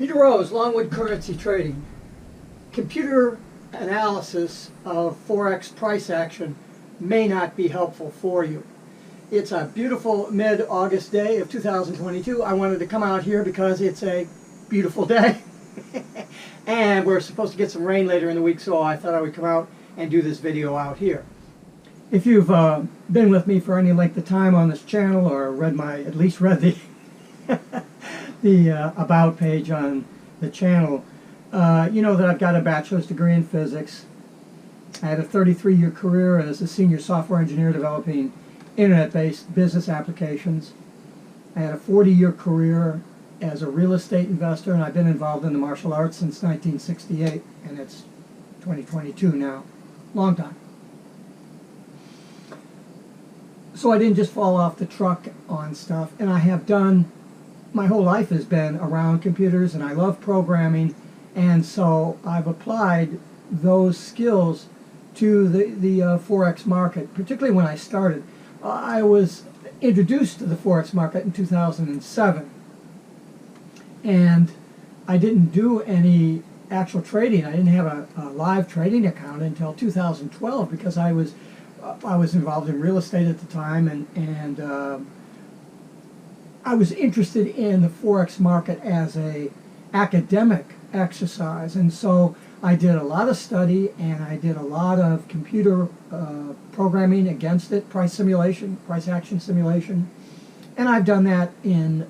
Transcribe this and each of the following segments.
Peter Rose, Longwood Currency Trading. Computer analysis of Forex price action may not be helpful for you. It's a beautiful mid-August day of 2022. I wanted to come out here because it's a beautiful day. And we're supposed to get some rain later in the week, so I thought I would come out and do this video out here. If you've been with me for any length of time on this channel, or at least read the the about page on the channel, you know that I've got a bachelor's degree in physics. I had a 33-year career as a senior software engineer developing internet-based business applications. I had a 40-year career as a real estate investor, and I've been involved in the martial arts since 1968, and it's 2022 now. Long time. So I didn't just fall off the truck on stuff, and I have done, my whole life has been around computers, and I love programming, and so I've applied those skills to the Forex market, particularly when I started. I was introduced to the Forex market in 2007, and I didn't do any actual trading. I didn't have a live trading account until 2012 because I was involved in real estate at the time, and I was interested in the Forex market as a academic exercise, and so I did a lot of study and I did a lot of computer programming against it, price simulation, price action simulation, and I've done that in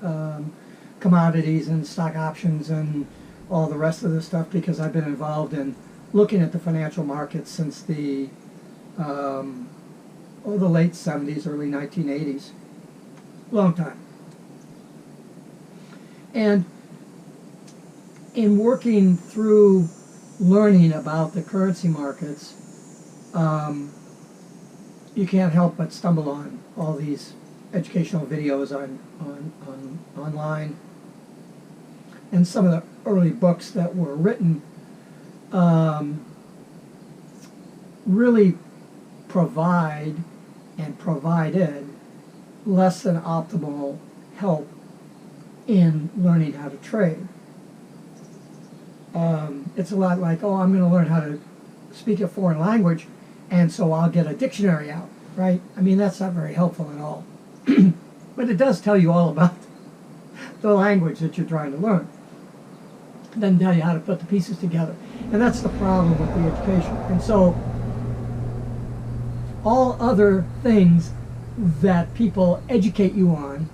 commodities and stock options and all the rest of the stuff because I've been involved in looking at the financial markets since the late 70s, early 1980s. Long time. And in working through learning about the currency markets, you can't help but stumble on all these educational videos online, and some of the early books that were written really provide and provided less than optimal help in learning how to trade. It's a lot like, oh, I'm going to learn how to speak a foreign language, and so I'll get a dictionary out, right? I mean, that's not very helpful at all. But it does tell you all about the language that you're trying to learn. It doesn't tell you how to put the pieces together. And that's the problem with the education. And so all other things that people educate you on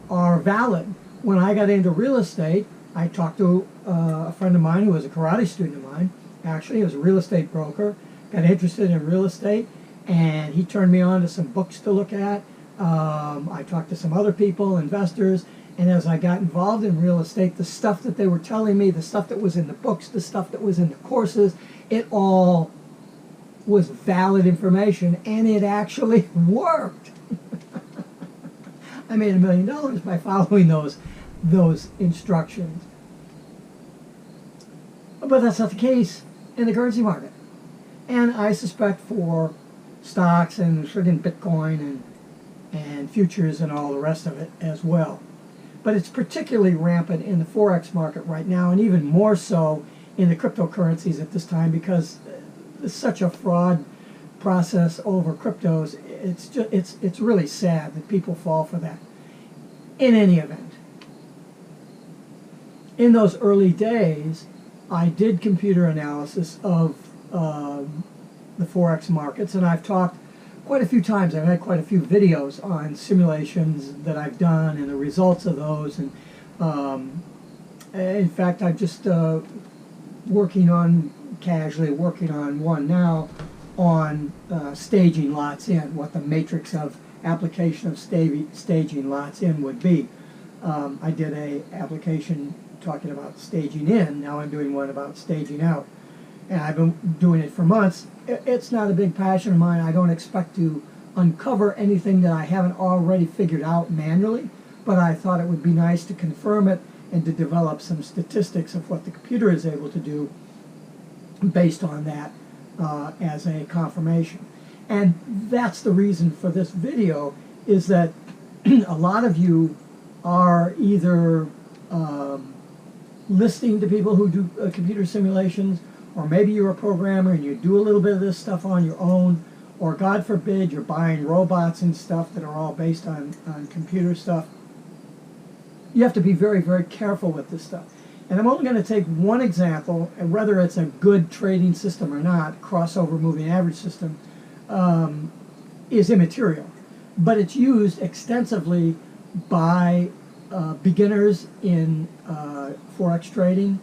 are valid. When I got into real estate, I talked to a friend of mine who was a karate student of mine. Actually, he was a real estate broker, got interested in real estate, and he turned me on to some books to look at. I talked to some other people, investors, and as I got involved in real estate, the stuff that they were telling me, the stuff that was in the books, the stuff that was in the courses, it all was valid information, and it actually worked. I made $1 million by following those instructions. But that's not the case in the currency market. And I suspect for stocks and friggin' Bitcoin and futures and all the rest of it as well. But it's particularly rampant in the Forex market right now, and even more so in the cryptocurrencies at this time because it's such a fraud process over cryptos. It's really sad that people fall for that. In any event, in those early days, I did computer analysis of the Forex markets, and I've talked quite a few times. I've had quite a few videos on simulations that I've done and the results of those. And in fact, I'm just casually working on one now on staging lots in, what the matrix of application of staging lots in would be. I did a application talking about staging in. Now I'm doing one about staging out. And I've been doing it for months. It's not a big passion of mine. I don't expect to uncover anything that I haven't already figured out manually, but I thought it would be nice to confirm it and to develop some statistics of what the computer is able to do based on that as a confirmation. And that's the reason for this video, is that a lot of you are either listening to people who do computer simulations, or maybe you're a programmer and you do a little bit of this stuff on your own, or God forbid you're buying robots and stuff that are all based on computer stuff. You have to be very, very careful with this stuff. And I'm only going to take one example, and whether it's a good trading system or not, crossover moving average system, is immaterial. But it's used extensively by beginners in Forex trading,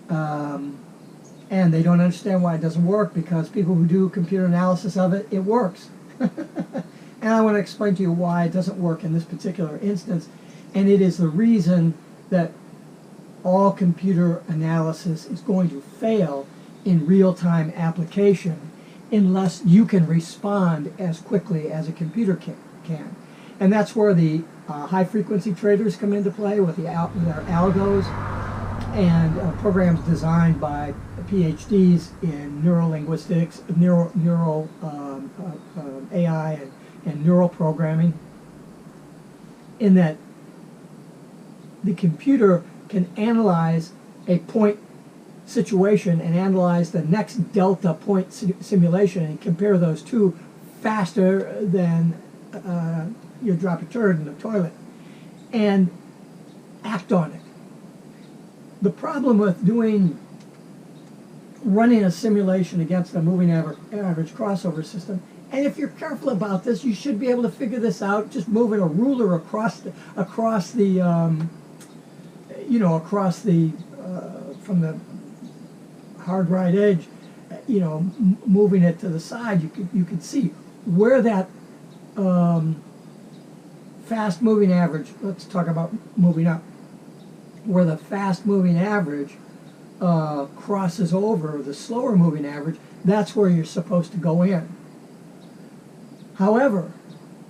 and they don't understand why it doesn't work, because people who do computer analysis of it, it works. And I want to explain to you why it doesn't work in this particular instance, and it is the reason that all computer analysis is going to fail in real-time application unless you can respond as quickly as a computer can. And that's where the high-frequency traders come into play with their algos and programs designed by PhDs in neurolinguistics, neural AI, and neural programming, in that the computer can analyze a point situation and analyze the next delta point simulation and compare those two faster than you drop a turd in the toilet, and act on it. The problem with running a simulation against a moving average crossover system, and if you're careful about this, you should be able to figure this out just moving a ruler across the from the hard right edge, moving it to the side. You could see where that fast moving average, let's talk about moving up, where the fast moving average crosses over the slower moving average. That's where you're supposed to go in. However,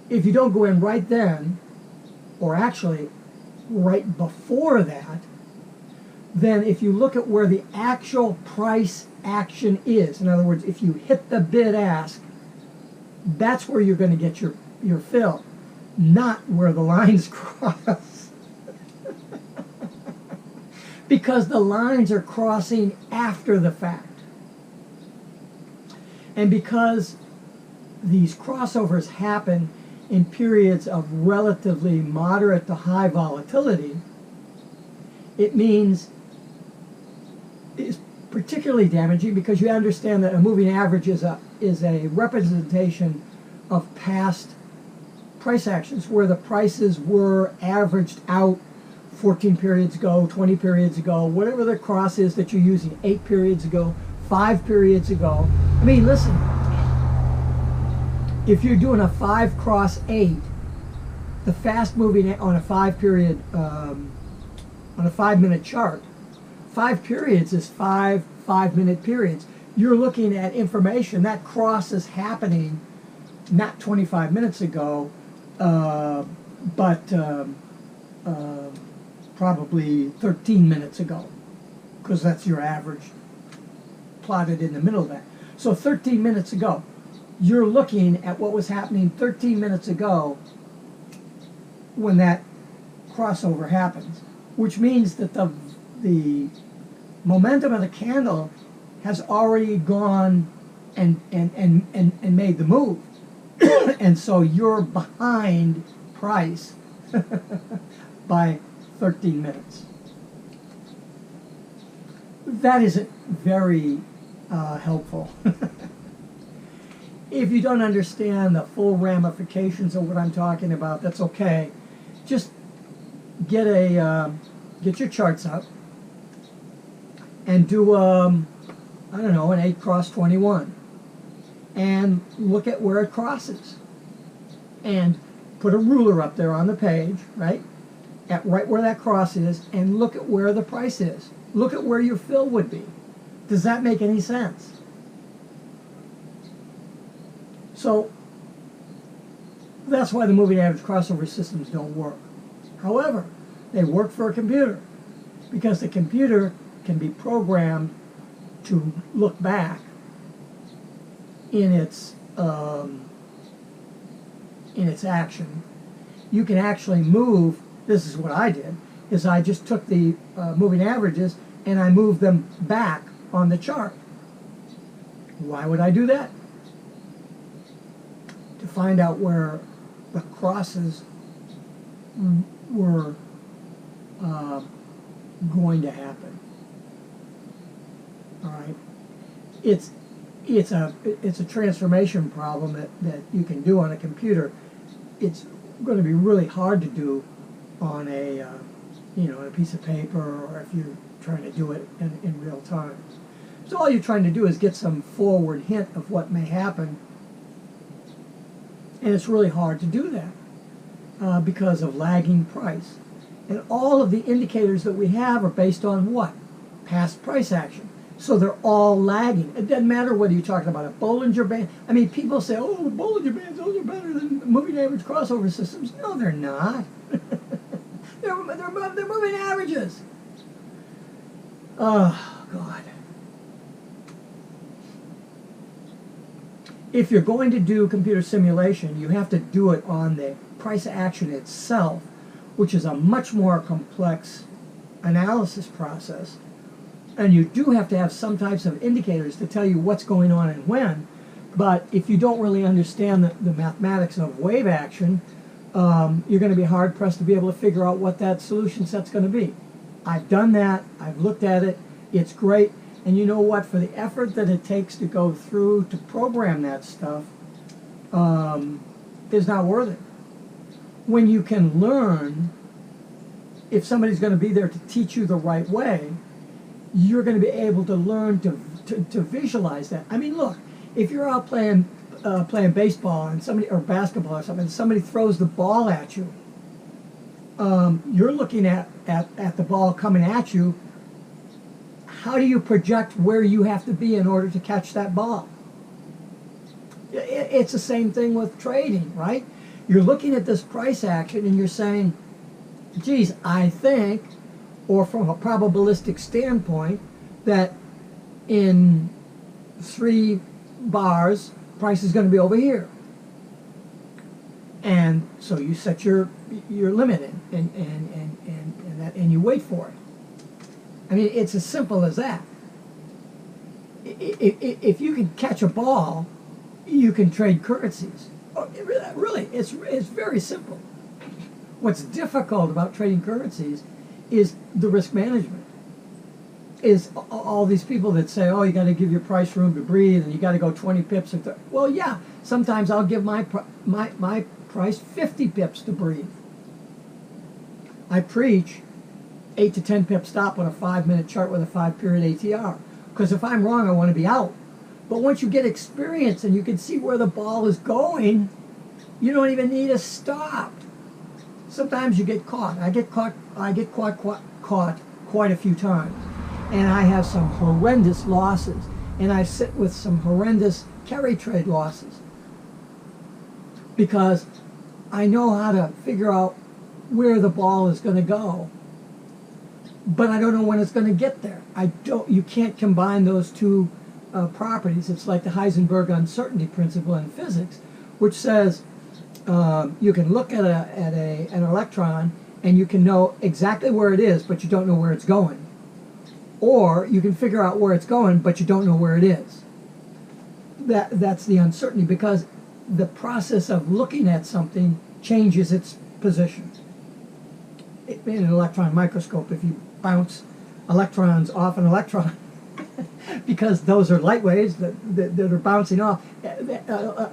if you don't go in right then, or actually right before that, then if you look at where the actual price action is, in other words, if you hit the bid ask, that's where you're going to get your fill, not where the lines cross. Because the lines are crossing after the fact. And because these crossovers happen in periods of relatively moderate to high volatility, it means it's particularly damaging because you understand that a moving average is a representation of past price actions where the prices were averaged out 14 periods ago, 20 periods ago, whatever the cross is that you're using, 8 periods ago, 5 periods ago. I mean, listen, if you're doing a 5 cross 8, the fast moving on a 5 period, on a 5-minute chart, 5 periods is 5 5-minute periods. You're looking at information. That cross is happening not 25 minutes ago, but probably 13 minutes ago, because that's your average plotted in the middle of that. So 13 minutes ago, you're looking at what was happening 13 minutes ago when that crossover happens, which means that the momentum of the candle has already gone and made the move. And so you're behind price by 13 minutes. That isn't very helpful. If you don't understand the full ramifications of what I'm talking about, that's okay. Just get your charts up and do I don't know, an 8 cross 21, and look at where it crosses, and put a ruler up there on the page, right where that cross is, and look at where the price is. Look at where your fill would be. Does that make any sense? So that's why the moving average crossover systems don't work. However, they work for a computer, because the computer can be programmed to look back in its action. You can actually move. This is what I did. is I just took the moving averages and I moved them back on the chart. Why would I do that? To find out where the crosses were going to happen. All right, it's a transformation problem that you can do on a computer. It's going to be really hard to do on a a piece of paper, or if you're trying to do it in real time. So all you're trying to do is get some forward hint of what may happen, and it's really hard to do that because of lagging price. And all of the indicators that we have are based on what? Past price action. So they're all lagging. It doesn't matter whether you're talking about a Bollinger Band. I mean, people say, oh, Bollinger Bands, those are better than moving average crossover systems. No, they're not. they're moving averages. Oh, God. If you're going to do computer simulation, you have to do it on the price action itself, which is a much more complex analysis process. And you do have to have some types of indicators to tell you what's going on and when. But if you don't really understand the mathematics of wave action, you're going to be hard-pressed to be able to figure out what that solution set's going to be. I've done that. I've looked at it. It's great. And you know what? For the effort that it takes to go through to program that stuff is not worth it. When you can learn, if somebody's going to be there to teach you the right way, you're going to be able to learn to visualize that. I mean, look, if you're out playing baseball and somebody, or basketball or something, and somebody throws the ball at you, you're looking at the ball coming at you. How do you project where you have to be in order to catch that ball? It's the same thing with trading, right? You're looking at this price action and you're saying, geez, I think, or from a probabilistic standpoint, that in 3 bars, price is going to be over here. And so you set your limit in, and you wait for it. I mean, it's as simple as that. If you can catch a ball, you can trade currencies. Really, it's very simple. What's difficult about trading currencies is the risk management. Is all these people that say, oh, you got to give your price room to breathe, and you got to go 20 pips. Well, yeah, sometimes I'll give my price 50 pips to breathe. I preach 8 to 10 pip stop on a 5-minute chart with a 5-period ATR. Because if I'm wrong, I want to be out. But once you get experience and you can see where the ball is going, you don't even need a stop. Sometimes you get caught. I get caught quite a few times. And I have some horrendous losses. And I sit with some horrendous carry trade losses. Because I know how to figure out where the ball is going to go. But I don't know when it's going to get there. You can't combine those two properties. It's like the Heisenberg uncertainty principle in physics, which says you can look at an electron and you can know exactly where it is, but you don't know where it's going. Or you can figure out where it's going, but you don't know where it is. That's the uncertainty, because the process of looking at something changes its position. In an electron microscope, if you bounce electrons off an electron, because those are light waves that are bouncing off, the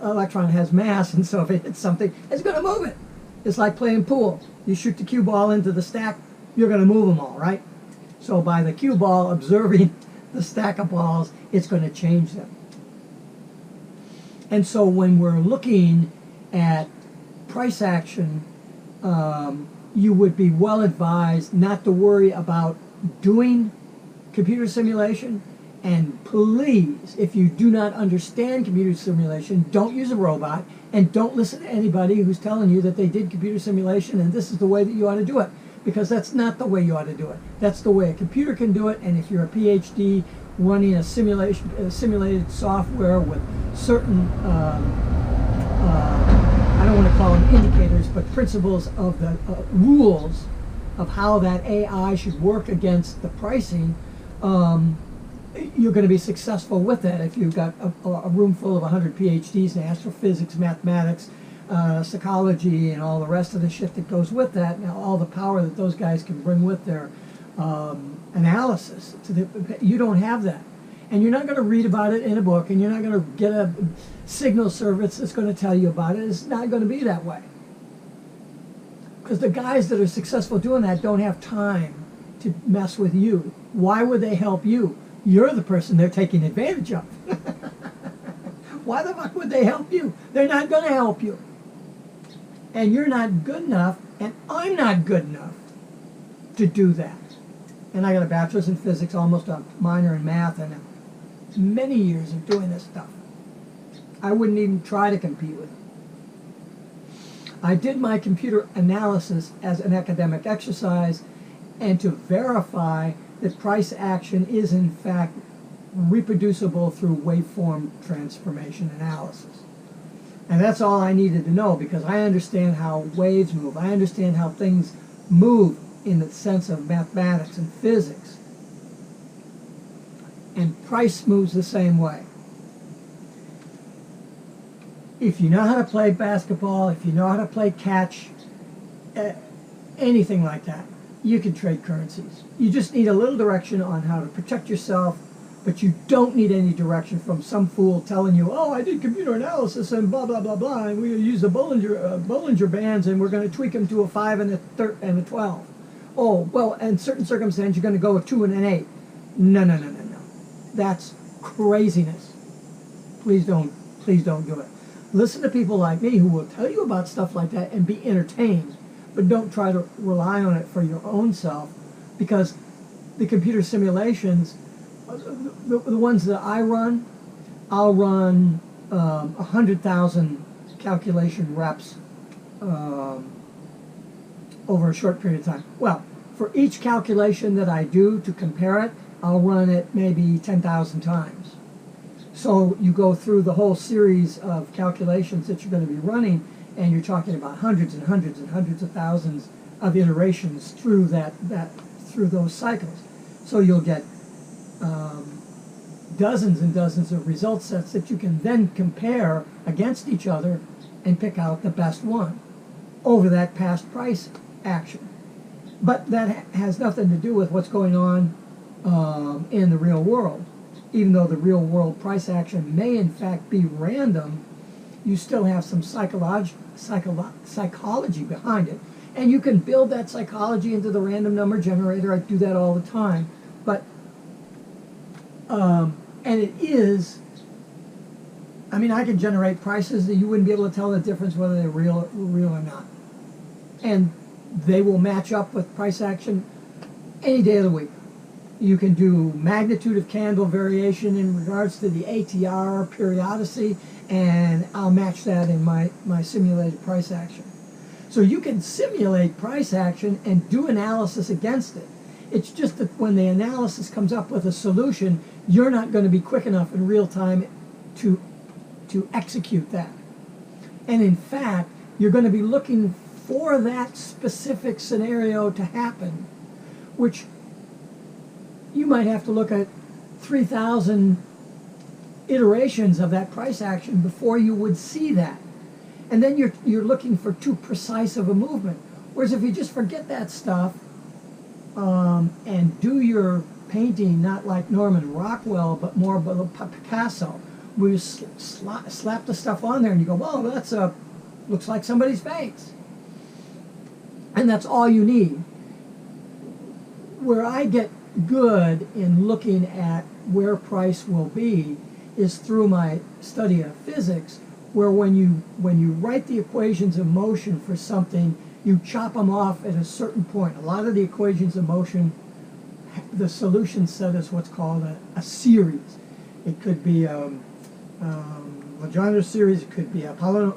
electron has mass, and so if it hits something, it's going to move it. It's like playing pool. You shoot the cue ball into the stack, you're going to move them all, right? So by the cue ball observing the stack of balls, it's going to change them. And so when we're looking at price action, you would be well advised not to worry about doing computer simulation. And please, if you do not understand computer simulation, don't use a robot, and don't listen to anybody who's telling you that they did computer simulation and this is the way that you ought to do it, because that's not the way you ought to do it. That's the way a computer can do it. And if you're a PhD running a simulated software with certain I don't want to call them indicators, but principles of the rules of how that AI should work against the pricing, you're going to be successful with that if you've got a room full of 100 PhDs in astrophysics, mathematics, psychology, and all the rest of the shit that goes with that. Now, all the power that those guys can bring with their analysis. You don't have that. And you're not going to read about it in a book, and you're not going to get a signal service that's going to tell you about it. It's not going to be that way. Because the guys that are successful doing that don't have time to mess with you. Why would they help you? You're the person they're taking advantage of. Why the fuck would they help you? They're not going to help you. And you're not good enough, and I'm not good enough to do that. And I got a bachelor's in physics, almost a minor in math, and many years of doing this stuff. I wouldn't even try to compete with it. I did my computer analysis as an academic exercise and to verify that price action is in fact reproducible through waveform transformation analysis. And that's all I needed to know, because I understand how waves move. I understand how things move in the sense of mathematics and physics. And price moves the same way. If you know how to play basketball, if you know how to play catch, anything like that, you can trade currencies. You just need a little direction on how to protect yourself, but you don't need any direction from some fool telling you, oh, I did computer analysis and blah, blah, blah, blah, and we use the Bollinger Bands and we're going to tweak them to a 5 and a 12. Oh, well, in certain circumstances, you're going to go with 2 and an 8. No, no, no, no, no. That's craziness. Please don't do it. Listen to people like me who will tell you about stuff like that and be entertained, but don't try to rely on it for your own self, because the computer simulations, the ones that I run, I'll run 100,000 calculation reps over a short period of time. Well, for each calculation that I do to compare it, I'll run it maybe 10,000 times. So you go through the whole series of calculations that you're going to be running, and you're talking about hundreds and hundreds and hundreds of thousands of iterations through through those cycles. So you'll get dozens and dozens of result sets that you can then compare against each other and pick out the best one over that past price action. But that has nothing to do with what's going on in the real world. Even though the real world price action may in fact be random, you still have some psychology behind it. And you can build that psychology into the random number generator. I do that all the time. But, and it is, I mean, I can generate prices that you wouldn't be able to tell the difference whether they're real or not. And they will match up with price action any day of the week. You can do magnitude of candle variation in regards to the ATR periodicity, and I'll match that in my simulated price action. So you can simulate price action and do analysis against it. It's just that when the analysis comes up with a solution, you're not going to be quick enough in real time to execute that. And in fact, you're going to be looking for that specific scenario to happen, which you might have to look at 3,000 iterations of that price action before you would see that. And then you're looking for too precise of a movement. Whereas if you just forget that stuff and do your painting not like Norman Rockwell, but more Picasso, where you slap the stuff on there and you go, well, that's looks like somebody's face. And that's all you need. Where I get good in looking at where price will be is through my study of physics, where when you write the equations of motion for something, you chop them off at a certain point. A lot of the equations of motion, the solution set is what's called a series. It could be a Legendre series, it could be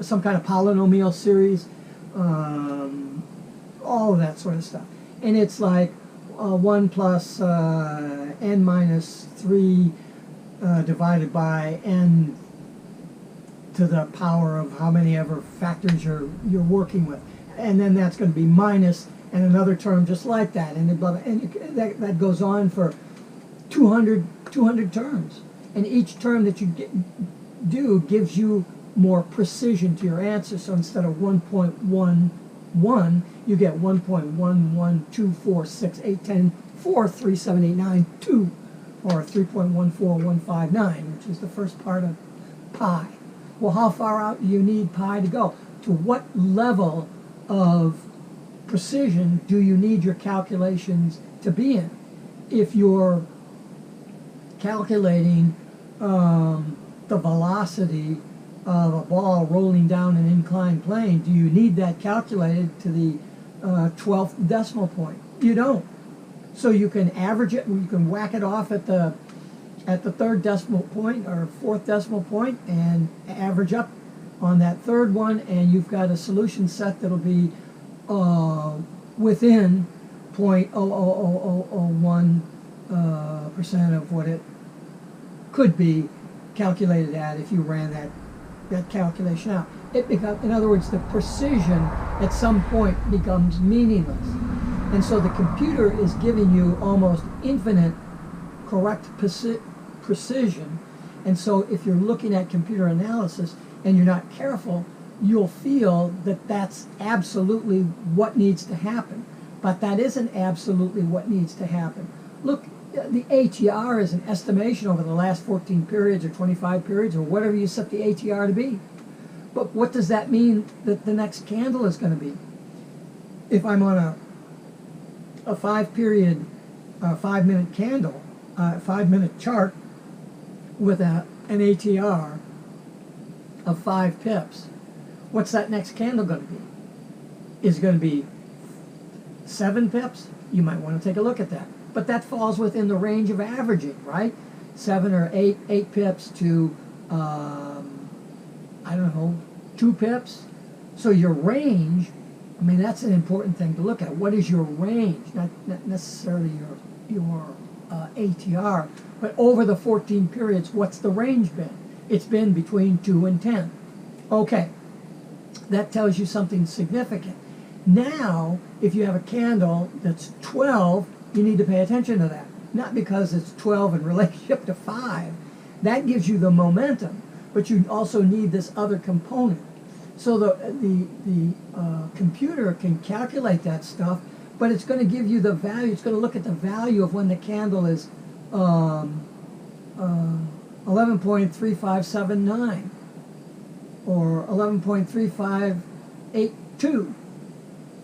some kind of polynomial series, all of that sort of stuff. And it's like 1 plus n minus 3 divided by n to the power of how many ever factors you're working with. And then that's going to be minus and another term just like that, and that goes on for 200 terms, and each term that you do gives you more precision to your answer. So instead of 1.11, you get 1.112468 10 4 3 7 8 9 2, or 3.14159, which is the first part of pi. Well, how far out do you need pi to go? To what level of precision do you need your calculations to be in? If you're calculating the velocity of a ball rolling down an inclined plane, do you need that calculated to the 12th decimal point? You don't. So you can average it, you can whack it off at the third decimal point or fourth decimal point and average up on that third one, and you've got a solution set that'll be within 0.00001% of what it could be calculated at if you ran that calculation out. In other words, the precision at some point becomes meaningless. And so the computer is giving you almost infinite correct precision. And so if you're looking at computer analysis and you're not careful, you'll feel that that's absolutely what needs to happen. But that isn't absolutely what needs to happen. Look, the ATR is an estimation over the last 14 periods or 25 periods or whatever you set the ATR to be. But what does that mean that the next candle is going to be? If I'm on a 5-period, 5-minute candle, 5-minute chart with an ATR of 5 pips, what's that next candle going to be? Is it going to be 7 pips? You might want to take a look at that. But that falls within the range of averaging, right? 7 or 8 pips to, I don't know, 2 pips. So your range, I mean, that's an important thing to look at. What is your range? Not necessarily your ATR, but over the 14 periods, what's the range been? It's been between 2 and 10. Okay, that tells you something significant. Now, if you have a candle that's 12, you need to pay attention to that. Not because it's 12 in relationship to 5. That gives you the momentum, but you also need this other component. So the computer can calculate that stuff, but it's going to give you the value. It's going to look at the value of when the candle is 11.3579 or 11.3582.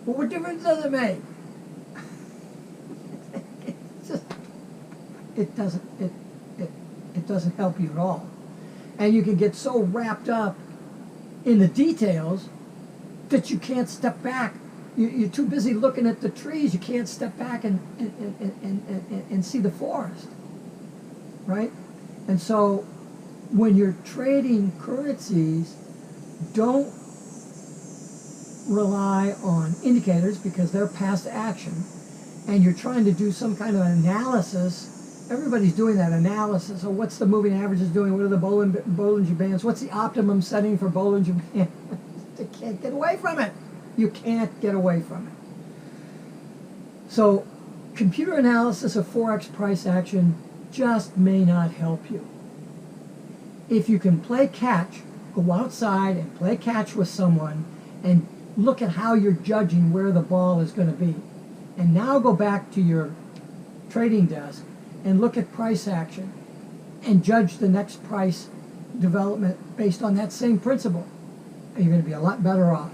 Well, what difference does it make? It doesn't help you at all. And you can get so wrapped up in the details that you can't step back. You're too busy looking at the trees. You can't step back and see the forest, right? And so when you're trading currencies, don't rely on indicators because they're past action, and you're trying to do some kind of analysis. Everybody's doing that analysis. So what's the moving averages doing? What are the Bollinger Bands? What's the optimum setting for Bollinger Bands? You can't get away from it. You can't get away from it. So computer analysis of Forex price action just may not help you. If you can play catch, go outside and play catch with someone and look at how you're judging where the ball is going to be. And now go back to your trading desk and look at price action and judge the next price development based on that same principle. And you're going to be a lot better off.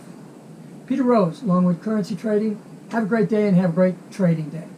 Peter Rose, Longwood Currency Trading. Have a great day and have a great trading day.